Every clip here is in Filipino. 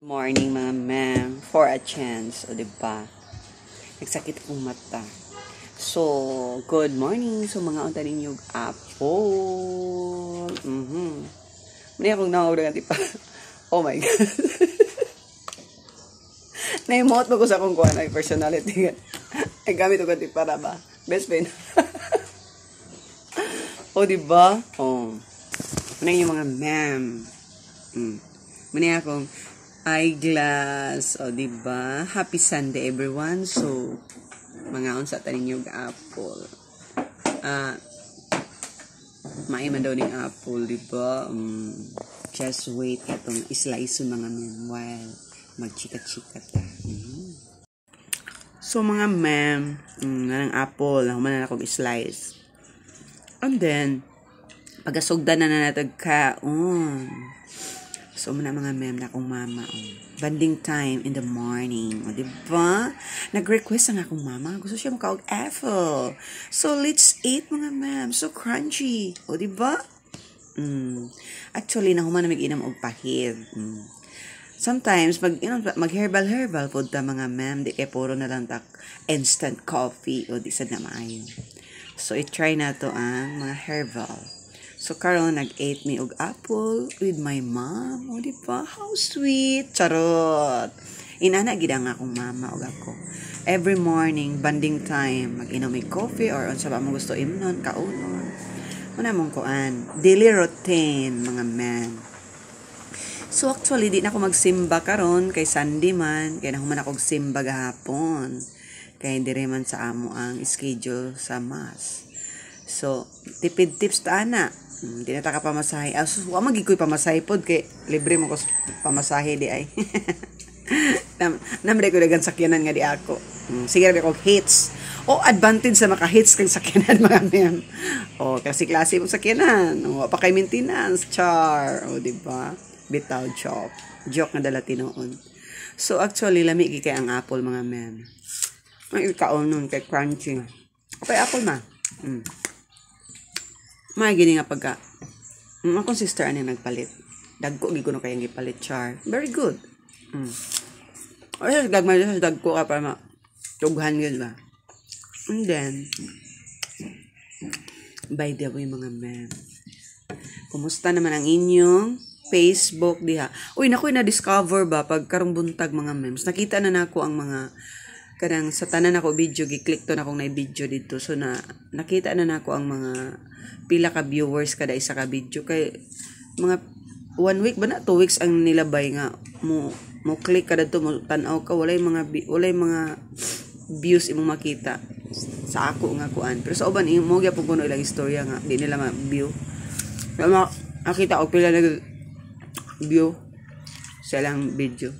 Morning mga ma'am, for a chance, o diba? Nagsakit akong mata. So, good morning. So, mga unta ninyong apple. Muna akong nawag na tipa. Oh my God. Na-emote mo ko sa akong kuha na personality. Ay, gamit ko ganti para ba? Best friend. O diba? Oh. Muna yung mga ma'am. Muna akong eyeglass, o diba? Happy Sunday everyone. So, mga unsa tanin yung apple. Maiman daw ning apple, diba? Just wait katong slice mga ma'am while magchika-chika ta. So, mga ma'am, nanang apple, nahuman na akong slice. And then, pagkasugdan na natag kaon. So, muna mga ma'am na akong mama. Banding time in the morning. O, diba? Nag-request ang akong mama. Gusto siya makaog apple. So, let's eat mga ma'am. So crunchy. O, diba? Actually, nahuman na mag-inam og pahid. Sometimes, mag-herbal po ta mga ma'am. Di kaya puro na lang tak instant coffee. O, di sad na maayo. So, i-try na to ang mga herbal. So, karon nag-ate me og apple with my mom. O, diba? How sweet. Charot. Inana gidang akong mama og ako. Every morning, banding time, mag-inom may coffee or unsa ba mo gusto imnon, kaunon. Muna mong kuan. Daily routine, mga men. So, actually, di na ako magsimba karon kay Sunday man. Kaya nahuman ako simba gahapon. Kaya hindi rin man sa amo ang schedule sa mass. So, tipid tips ta ana. Hindi na taka pamasahe. Huwag magiging pamasahe pod kay libre mo ko pamasahe di ay. Namre ko dagan sakyanan nga di ako. Sige rabi ko hits. O advantage sa maka-hits kang sakyanan mga ma'am. O kasi klase mo sakyanan. O pa kay maintenance char. O di ba? Bitaw joke. Joke nga dala tinuon. So actually lami kay ang apple mga ma'am. Ang ikaon nun kay crunchy. Okay apple ma. Gini nga pagka akong sister ano nagpalit. Dagko gigo no kayang gipalit char. Very good. Ay gagmay sa dagko ka para matughan gyud ba. And then by the way mga ma'am. Kumusta naman ang inyong Facebook diha? Uy nakoy na discover ba pag karong buntag mga ma'am. Nakita na nako ang mga kanang sa tanan ako video gi-click to na akong na video dito. So nakita na nako ang mga pila ka viewers kada isa ka video kay mga 1 week ba na 2 weeks ang nilabay nga mo click kada to mo tan-aw ka walay mga views imong makita sa ako nga kuan pero sa uban mo gyapon kuno ilang istorya nga di nila ma-view makita og pila nag view sa lang video.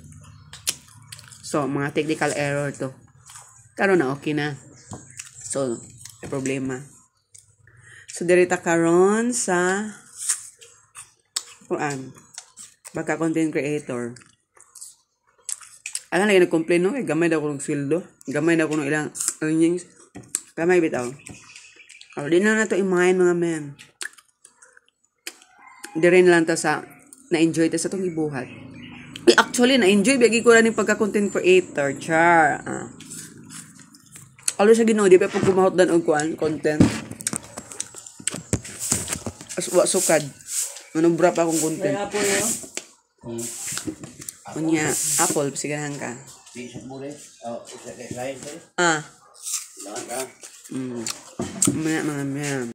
So mga technical error to karon na okay na. So problema. So, dirita karon sa kuan baka content creator. Alam lagi nag-complain no, gamay daw ko ng sweldo, gamay daw ko ng ilang earnings, gamay bitaw. O, di na nato imahin mga men. Di rin lang ta sa na-enjoy ta sa itong ibuhat. Actually, na-enjoy bagi ko rin yung pagka-content creator, char. Alo sa Ginoo, di pa pag kumahot dan og kuan content. Aswa sukad. Manubra pa akong content. Kunya, apple, pasigahan ka. Mga ma'am.